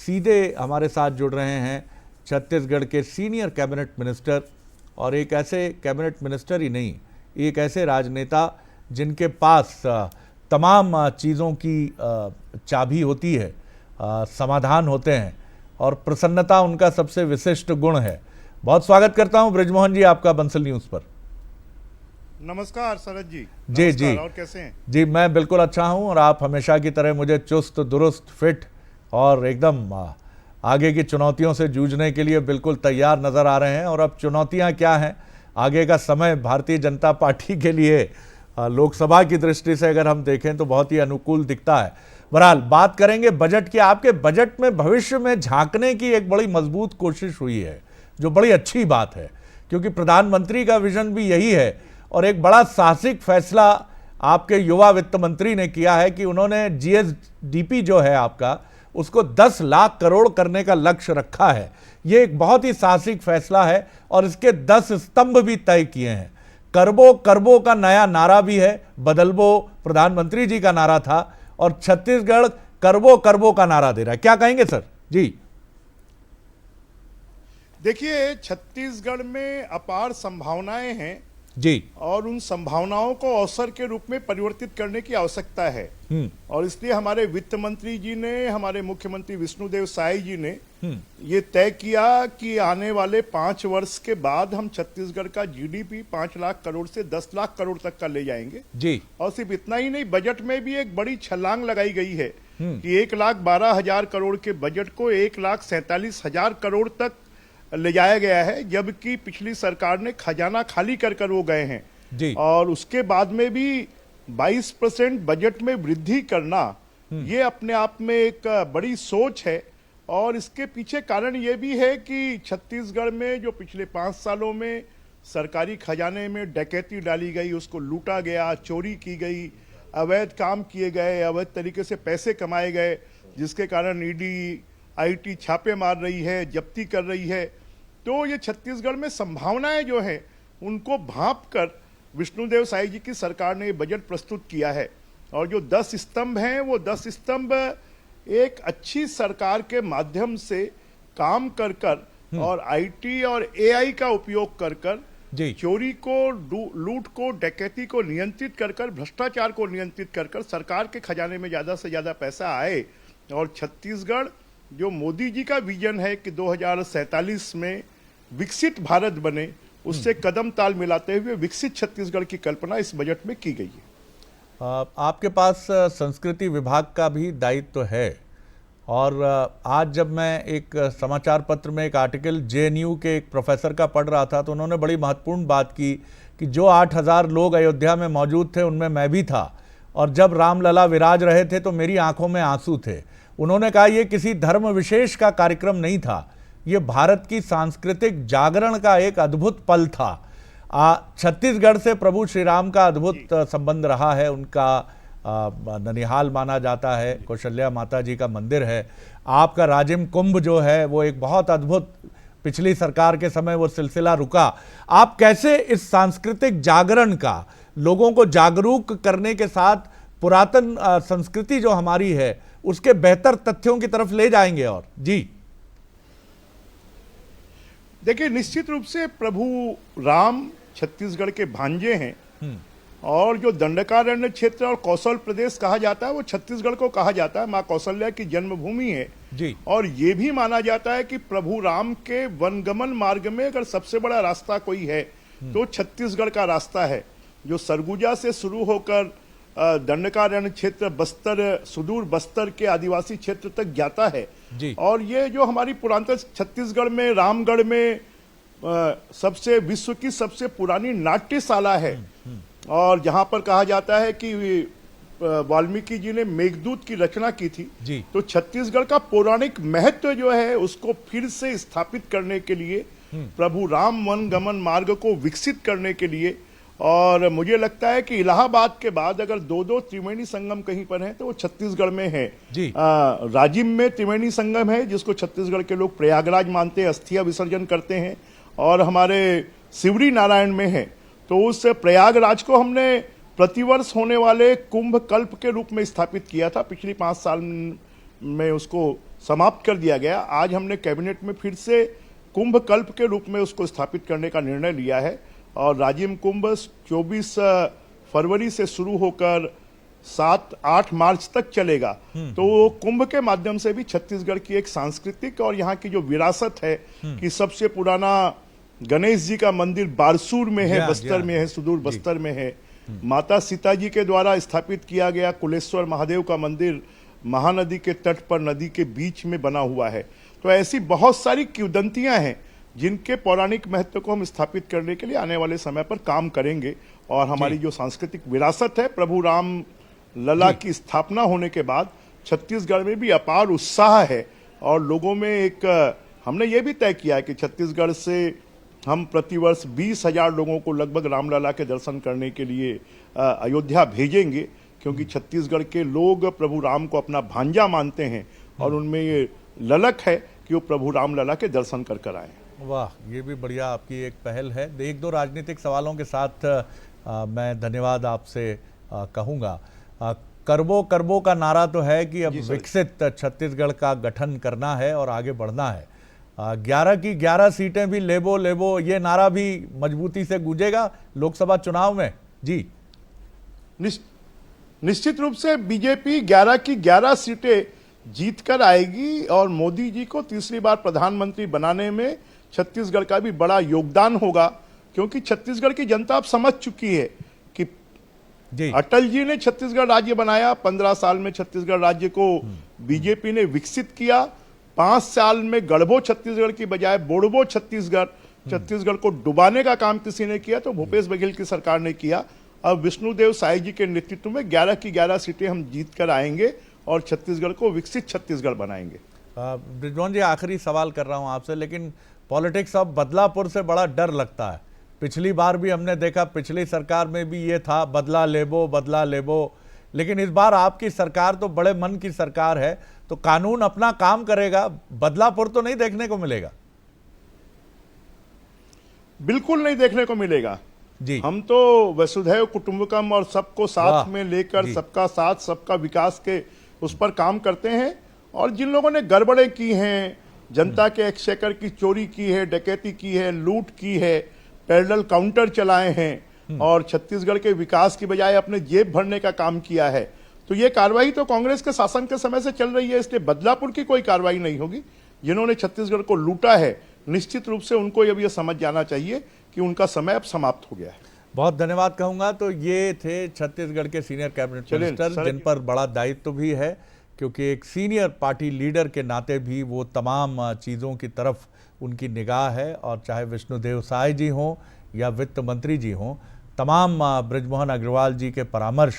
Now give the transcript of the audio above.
सीधे हमारे साथ जुड़ रहे हैं छत्तीसगढ़ के सीनियर कैबिनेट मिनिस्टर, और एक ऐसे कैबिनेट मिनिस्टर ही नहीं, एक ऐसे राजनेता जिनके पास तमाम चीज़ों की चाबी होती है, समाधान होते हैं और प्रसन्नता उनका सबसे विशिष्ट गुण है। बहुत स्वागत करता हूं ब्रिजमोहन जी आपका बंसल न्यूज़ पर। नमस्कार शरद जी। जी जी, और कैसे हैं? जी मैं बिल्कुल अच्छा हूं और आप हमेशा की तरह मुझे चुस्त दुरुस्त फिट और एकदम आगे की चुनौतियों से जूझने के लिए बिल्कुल तैयार नज़र आ रहे हैं। और अब चुनौतियां क्या हैं, आगे का समय भारतीय जनता पार्टी के लिए लोकसभा की दृष्टि से अगर हम देखें तो बहुत ही अनुकूल दिखता है। बहरहाल बात करेंगे बजट की। आपके बजट में भविष्य में झांकने की एक बड़ी मजबूत कोशिश हुई है, जो बड़ी अच्छी बात है, क्योंकि प्रधानमंत्री का विजन भी यही है। और एक बड़ा साहसिक फैसला आपके युवा वित्त मंत्री ने किया है कि उन्होंने जीएसडीपी जो है आपका, उसको 10 लाख करोड़ करने का लक्ष्य रखा है। ये एक बहुत ही साहसिक फैसला है और इसके 10 स्तंभ भी तय किए हैं। करबो करबो का नया नारा भी है, बदलबो प्रधानमंत्री जी का नारा था और छत्तीसगढ़ करबो करबो का नारा दे रहा है। क्या कहेंगे सर? जी देखिए, छत्तीसगढ़ में अपार संभावनाएं हैं जी, और उन संभावनाओं को अवसर के रूप में परिवर्तित करने की आवश्यकता है। और इसलिए हमारे वित्त मंत्री जी ने, हमारे मुख्यमंत्री विष्णुदेव साय जी ने ये तय किया कि आने वाले 5 वर्ष के बाद हम छत्तीसगढ़ का जीडीपी 5 लाख करोड़ से 10 लाख करोड़ तक का ले जाएंगे जी। और सिर्फ इतना ही नहीं, बजट में भी एक बड़ी छलांग लगाई गई है कि 1,12,000 करोड़ के बजट को 1,47,000 करोड़ तक ले जाया गया है, जबकि पिछली सरकार ने खजाना खाली कर वो गए हैं जी। और उसके बाद में भी 22% बजट में वृद्धि करना, ये अपने आप में एक बड़ी सोच है। और इसके पीछे कारण ये भी है कि छत्तीसगढ़ में जो पिछले 5 सालों में सरकारी खजाने में डकैती डाली गई, उसको लूटा गया, चोरी की गई, अवैध काम किए गए, अवैध तरीके से पैसे कमाए गए, जिसके कारण ईडी आईटी छापे मार रही है, जब्ती कर रही है। तो ये छत्तीसगढ़ में संभावनाएं जो हैं उनको भांप कर विष्णुदेव साय जी की सरकार ने ये बजट प्रस्तुत किया है। और जो 10 स्तंभ हैं, वो 10 स्तंभ एक अच्छी सरकार के माध्यम से काम कर और आईटी और एआई का उपयोग कर चोरी को, लूट को, डकैती को नियंत्रित कर भ्रष्टाचार को नियंत्रित कर सरकार के खजाने में ज्यादा से ज्यादा पैसा आए। और छत्तीसगढ़ जो मोदी जी का विजन है कि 2047 में विकसित भारत बने, उससे कदम ताल मिलाते हुए विकसित छत्तीसगढ़ की कल्पना इस बजट में की गई है। आपके पास संस्कृति विभाग का भी दायित्व है और आज जब मैं एक समाचार पत्र में एक आर्टिकल जेएनयू के एक प्रोफेसर का पढ़ रहा था, तो उन्होंने बड़ी महत्वपूर्ण बात की कि जो 8,000 लोग अयोध्या में मौजूद थे उनमें मैं भी था, और जब रामलला विराज रहे थे तो मेरी आंखों में आंसू थे। उन्होंने कहा ये किसी धर्म विशेष का कार्यक्रम नहीं था, ये भारत की सांस्कृतिक जागरण का एक अद्भुत पल था। छत्तीसगढ़ से प्रभु श्री राम का अद्भुत संबंध रहा है, उनका ननिहाल माना जाता है, कौशल्या माता जी का मंदिर है, आपका राजिम कुंभ जो है वो एक बहुत अद्भुत, पिछली सरकार के समय वो सिलसिला रुका। आप कैसे इस सांस्कृतिक जागरण का, लोगों को जागरूक करने के साथ पुरातन संस्कृति जो हमारी है उसके बेहतर तथ्यों की तरफ ले जाएंगे? और जी देखिए, निश्चित रूप से प्रभु राम छत्तीसगढ़ के भांजे हैं और जो दंडकारण्य क्षेत्र और कौशल प्रदेश कहा जाता है वो छत्तीसगढ़ को कहा जाता है, माँ कौशल्या की जन्मभूमि है जी। और ये भी माना जाता है कि प्रभु राम के वनगमन मार्ग में अगर सबसे बड़ा रास्ता कोई है तो छत्तीसगढ़ का रास्ता है, जो सरगुजा से शुरू होकर दंडकारण्य क्षेत्र, बस्तर, सुदूर बस्तर के आदिवासी क्षेत्र तक जाता है जी। और ये जो हमारी पुरातन छत्तीसगढ़ में रामगढ़ में सबसे विश्व की सबसे पुरानी नाट्यशाला है और जहां पर कहा जाता है कि वाल्मीकि जी ने मेघदूत की रचना की थी जी। तो छत्तीसगढ़ का पौराणिक महत्व जो है उसको फिर से स्थापित करने के लिए, प्रभु राम वन गमन मार्ग को विकसित करने के लिए, और मुझे लगता है कि इलाहाबाद के बाद अगर 2 त्रिवेणी संगम कहीं पर है तो वो छत्तीसगढ़ में है जी। राजिम में त्रिवेणी संगम है जिसको छत्तीसगढ़ के लोग प्रयागराज मानते हैं, अस्थिया विसर्जन करते हैं, और हमारे सिवरी नारायण में है। तो उस प्रयागराज को हमने प्रतिवर्ष होने वाले कुंभ कल्प के रूप में स्थापित किया था, पिछली 5 साल में उसको समाप्त कर दिया गया। आज हमने कैबिनेट में फिर से कुंभ कल्प के रूप में उसको स्थापित करने का निर्णय लिया है और राजिम कुंभ 24 फरवरी से शुरू होकर 7-8 मार्च तक चलेगा। तो कुंभ के माध्यम से भी छत्तीसगढ़ की एक सांस्कृतिक और यहाँ की जो विरासत है कि सबसे पुराना गणेश जी का मंदिर बारसूर में है, बस्तर में है, सुदूर बस्तर में है। माता सीता जी के द्वारा स्थापित किया गया कुलेश्वर महादेव का मंदिर महानदी के तट पर नदी के बीच में बना हुआ है। तो ऐसी बहुत सारी किंवदंतियां हैं जिनके पौराणिक महत्व को हम स्थापित करने के लिए आने वाले समय पर काम करेंगे। और हमारी जो सांस्कृतिक विरासत है, प्रभु राम लला की स्थापना होने के बाद छत्तीसगढ़ में भी अपार उत्साह है और लोगों में एक हमने ये भी तय किया है कि छत्तीसगढ़ से हम प्रतिवर्ष 20,000 लोगों को लगभग रामलला के दर्शन करने के लिए अयोध्या भेजेंगे, क्योंकि छत्तीसगढ़ के लोग प्रभु राम को अपना भांजा मानते हैं और उनमें ये ललक है कि वो प्रभु रामलला के दर्शन कर कर आए। वाह, ये भी बढ़िया आपकी एक पहल है। एक दो राजनीतिक सवालों के साथ मैं धन्यवाद आपसे कहूँगा। करबो करबो का नारा तो है कि अब विकसित छत्तीसगढ़ का गठन करना है और आगे बढ़ना है। 11 की 11 सीटें भी लेबो लेबो, ये नारा भी मजबूती से गूंजेगा लोकसभा चुनाव में। जी निश्चित रूप से बीजेपी 11 की 11 सीटें जीत कर आएगी और मोदी जी को तीसरी बार प्रधानमंत्री बनाने में छत्तीसगढ़ का भी बड़ा योगदान होगा, क्योंकि छत्तीसगढ़ की जनता अब समझ चुकी है कि अटल जी ने छत्तीसगढ़ राज्य बनाया, 15 साल में छत्तीसगढ़ राज्य को बीजेपी ने विकसित किया। 5 साल में गढ़बो छत्तीसगढ़ की बजाय बोड़बो छत्तीसगढ़ को डुबाने का काम किसी ने किया तो भूपेश बघेल की सरकार ने किया। अब विष्णुदेव साई जी के नेतृत्व में 11 की 11 सीटें हम जीत कर आएंगे और छत्तीसगढ़ को विकसित छत्तीसगढ़ बनाएंगे। बृजमोहन जी, आखिरी सवाल कर रहा हूं आपसे, लेकिन पॉलिटिक्स अब बदलापुर से बड़ा डर लगता है। पिछली बार भी हमने देखा, पिछली सरकार में भी ये था बदला लेबो, लेकिन इस बार आपकी सरकार तो बड़े मन की सरकार है, तो कानून अपना काम करेगा, बदलापुर तो नहीं देखने को मिलेगा। बिल्कुल नहीं देखने को मिलेगा जी। हम तो वसुधैव कुटुंबकम और सबको साथ में लेकर सबका साथ सबका विकास के उस पर काम करते हैं। और जिन लोगों ने गड़बड़ें की हैं, जनता के एक्सचेकर की चोरी की है, डकैती की है, लूट की है, पैरेलल काउंटर चलाए हैं और छत्तीसगढ़ के विकास की बजाय अपने जेब भरने का काम किया है, तो ये कार्रवाई तो कांग्रेस के शासन के समय से चल रही है। इसलिए बदलापुर की कोई कार्रवाई नहीं होगी। जिन्होंने छत्तीसगढ़ को लूटा है, निश्चित रूप से उनको अब ये समझ जाना चाहिए कि उनका समय अब समाप्त हो गया है। बहुत धन्यवाद कहूंगा। तो ये थे छत्तीसगढ़ के सीनियर कैबिनेट मिनिस्टर, जिन पर बड़ा दायित्व भी है, क्योंकि एक सीनियर पार्टी लीडर के नाते भी वो तमाम चीज़ों की तरफ उनकी निगाह है। और चाहे विष्णुदेव साय जी हों या वित्त मंत्री जी हों, तमाम बृजमोहन अग्रवाल जी के परामर्श